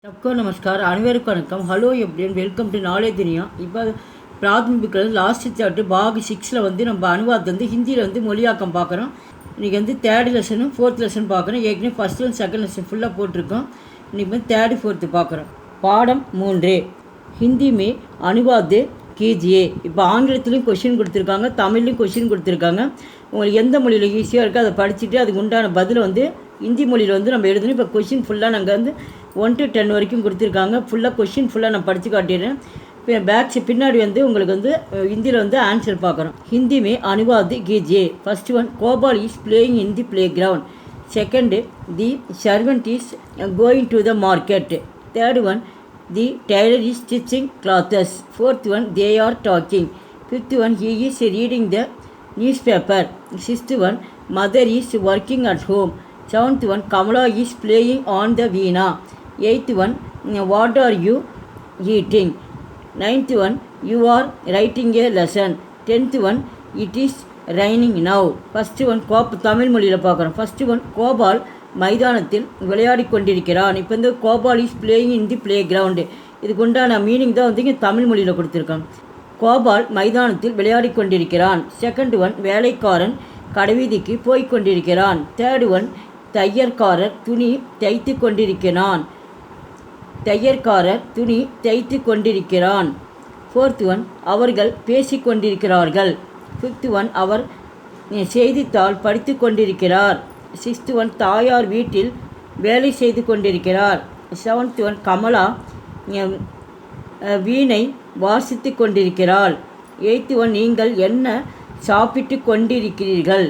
सबको नमस्कार अनेवरुक्कुम वणक्कम hello everyone welcome to knowledge दुनिया இப்போ பிராத்மிக் லாஸ்ட் சாப்டர் பாக் 6ல வந்து நம்ம அனுவாதத்தை வந்து ஹிந்தியில் வந்து மொழியாக்கம் பார்க்குறோம். இன்றைக்கி வந்து தேர்ட் லெசனும் ஃபோர்த் லெசன் பார்க்குறோம். ஏற்கனவே ஃபஸ்ட் அண்ட் செகண்ட் லெசன் ஃபுல்லாக போட்டிருக்கோம். இன்றைக்கி வந்து தேர்டு ஃபோர்த்து பார்க்குறோம். பாடம் 3 ஹிந்தி மே அனுவாத் कीजिए. இப்போ ஆங்கிலத்துலேயும் கொஷின் கொடுத்துருக்காங்க, தமிழ்லையும் கொஷின் கொடுத்துருக்காங்க. உங்களுக்கு எந்த மொழியில் ஈஸியாக இருக்கோ அதை படிச்சுட்டு அதுக்கு உண்டான பதில் வந்து ஹிந்தி மொழியில் வந்து நம்ம எழுதணும். இப்போ கொஷின் ஃபுல்லாக நாங்கள் வந்து 1 to 10 வரைக்கும் கொடுத்துருக்காங்க. ஃபுல்லாக கொஷின் ஃபுல்லாக நான் படித்து காட்டிடுறேன். இப்போ பேக்ஸ் பின்னாடி வந்து உங்களுக்கு வந்து ஹிந்தியில் வந்து ஆன்சர் பார்க்குறோம். ஹிந்தி மே அனுவாத் कीजिए. First one, Gopal is playing in the play ground. Second, the servant is going to the market. Third one, the tailor is stitching clothes. Fourth one, they are talking. Fifth one, he is reading the newspaper. Sixth one, mother is working at home. Seventh one, Kamala is playing on the veena. Eighth one, what are you eating? Ninth one, you are writing a lesson. Tenth one, it is raining now. First one, Tamil மொழியில் பார்க்குறோம். First one, Gopal மைதானத்தில் விளையாடி கொண்டிருக்கிறான். இப்போ வந்து Gopal is playing in the play ground. இதுக்கு உண்டான meaning தான் வந்து இங்கே தமிழ் மொழியில் கொடுத்துருக்காங்க. கோபால் மைதானத்தில் விளையாடி கொண்டிருக்கிறான். செகண்ட் ஒன், வேலைக்காரன் கடைவீதிக்கு போய் கொண்டிருக்கிறான். தேர்ட் ஒன், தையற்காரர் துணி தைத்து கொண்டிருக்கிறான். கொண்டிருக்கிறான். ஃபோர்த் ஒன், அவர்கள் பேசி கொண்டிருக்கிறார்கள். ஃபிஃப்த் ஒன், அவர் செய்தித்தாள் படித்து கொண்டிருக்கிறார். சிக்ஸ்த் ஒன், தாயார் வீட்டில் வேலை செய்து கொண்டிருக்கிறார். செவன்த் ஒன், கமலா வீணை வாசித்து கொண்டிருக்கிறாள். எயித்து ஒன், நீங்கள் என்ன சாப்பிட்டு கொண்டிருக்கிறீர்கள்.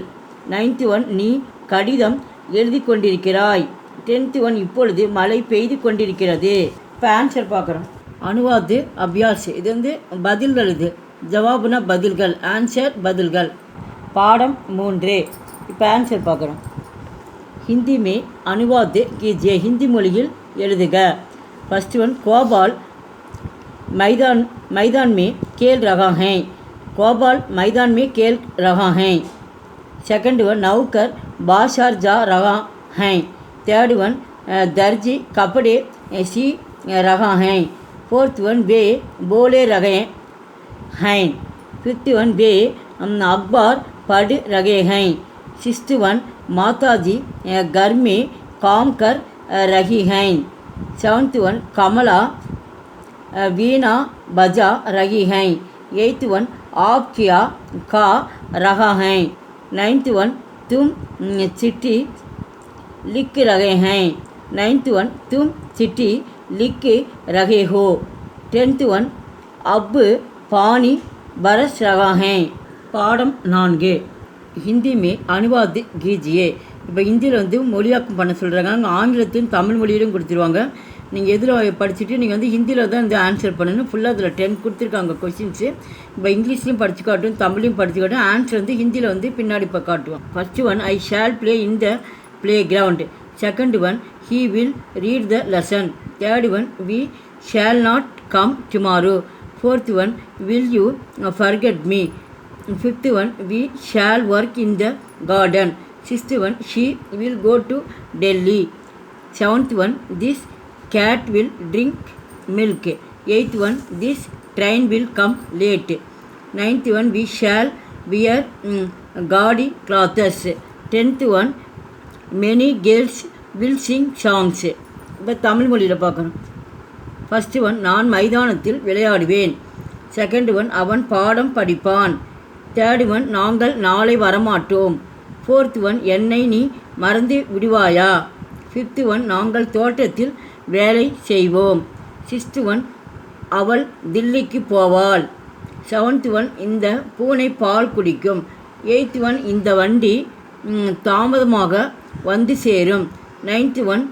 நைன்த்து ஒன், நீ கடிதம் எழுதி கொண்டிருக்கிறாய். டென்த்து ஒன், இப்பொழுது மழை பெய்து கொண்டிருக்கிறது. இப்போ ஆன்சர் பார்க்குறோம். அனுவாத் அபியாஸ், இது வந்து பதில்கள். இது ஜவாபுனா பதில்கள், ஆன்சர் பதில்கள். பாடம் 3. இப்போ ஆன்சர் பார்க்குறோம். हिंदी में अनुवाद कीजिए. हिंदी மொழியில் எழுதுக. फर्स्ट वन, கோபால் मैदान में खेल रहा है. கோபால் मैदान में खेल रहा है. सेकंड वन, नौकर बाजार जा रहा है. थर्ड वन, दर्जी कपड़े सी रहा है. फोर्थ वन, वे बोले रहे हैं. फिफ्थ वन, वे अखबार पढ़ रहे हैं. सिक्स्थ वन, माताजी घर में काम कर रही हैं. सेवन्थ वन, कमला वीणा बजा रही हैं. एट्थ वन, आप क्या खा रहा है. नाइन्थ वन, तुम चिट्ठी लिख रहे हैं. नाइन्थ वन, तुम चिट्ठी लिख रहे हो. टेंथ वन, अब पानी बरस रहा है. பாடம் 4 ஹிந்தி மே அனுவாத் கீஜியே. இப்போ ஹிந்தியில் வந்து மொழியாக்கம் பண்ண சொல்கிறாங்க. அங்கே ஆங்கிலத்தையும் தமிழ் மொழியிலும் கொடுத்துருவாங்க. நீங்கள் எதில் படிச்சுட்டு நீங்கள் வந்து ஹிந்தியில் தான் இந்த ஆன்சர் பண்ணணும். ஃபுல்லாக அதில் 10 கொடுத்துருக்காங்க கொஸ்டின்ஸு. இப்போ இங்கிலீஷ்லையும் படித்து காட்டும், தமிழையும் படித்து காட்டும். ஆன்சர் வந்து ஹிந்தியில் வந்து பின்னாடி இப்போ காட்டுவோம். First one, I shall play in the playground. Second one, he will read the lesson. Third one, we shall not come tomorrow. Fourth one, will you forget me. Fifth one, we shall work in the garden. Sixth one, she will go to Delhi. Seventh one, this cat will drink milk. Eighth one, this train will come late. Ninth one, we shall wear gaudy clothes. Tenth one, many girls will sing songs. இப்போ தமிழ் மொழியில் பார்க்கணும். First one, நான் மைதானத்தில் விளையாடுவேன். Second one, அவன் பாடம் படிப்பான். Third one, நாங்கள் நாளை வரமாட்டோம். ஃபோர்த் ஒன், என்னை நீ மறந்து விடுவாயா. ஃபிஃப்த் ஒன், நாங்கள் தோட்டத்தில் வேலை செய்வோம். சிக்ஸ்த் ஒன், அவள் தில்லிக்கு போவாள். செவன்த் ஒன், இந்த பூனை பால் குடிக்கும். எயித் ஒன், இந்த வண்டி தாமதமாக வந்து சேரும். நைன்த் ஒன்,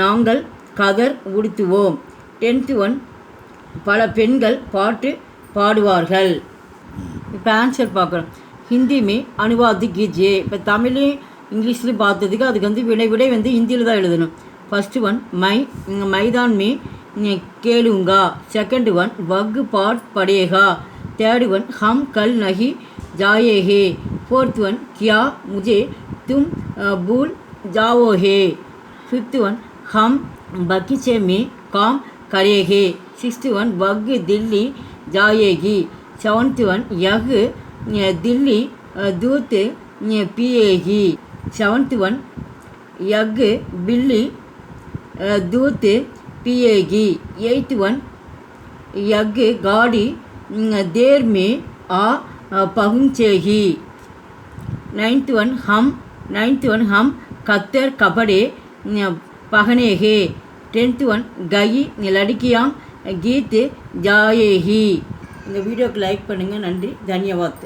நாங்கள் கதர் உடுத்துவோம். டென்த் ஒன், பல பெண்கள் பாட்டு பாடுவார்கள். இப்போ ஆன்சர் பார்க்குறோம். ஹிந்தி மே அனுவாத் கீஜியே. இப்போ தமிழையும் இங்கிலீஷ்லையும் பார்த்ததுக்கு அதுக்கு வந்து விடை வந்து ஹிந்தியில் தான் எழுதணும். ஃபர்ஸ்ட் ஒன், मैदान में खेलूँगा. सेकंड वन, वग पाठ पढ़ेगा. थर्ड वन, हम कल नहीं जाएंगे. फोर्थ वन, क्या मुझे तुम भूल जाओगे. फिफ्थ वन, हम बगीचे में काम करेगी। 6th one वग दिल्ली जाएगी। 7th one यग दिल्ली दूध पिएगी। 7th one यग बिल्ली दूध पिएगी। 8th one यग गाड़ी देर में आ पहुँचेगी। 9th one हम कत्तर कपड़े पहनेंगे। 10th one गई लड़कियाँ गीत जाएगी। இந்த வீடியோக்கு லைக் பண்ணுங்கள். நன்றி, தன்யவாத்.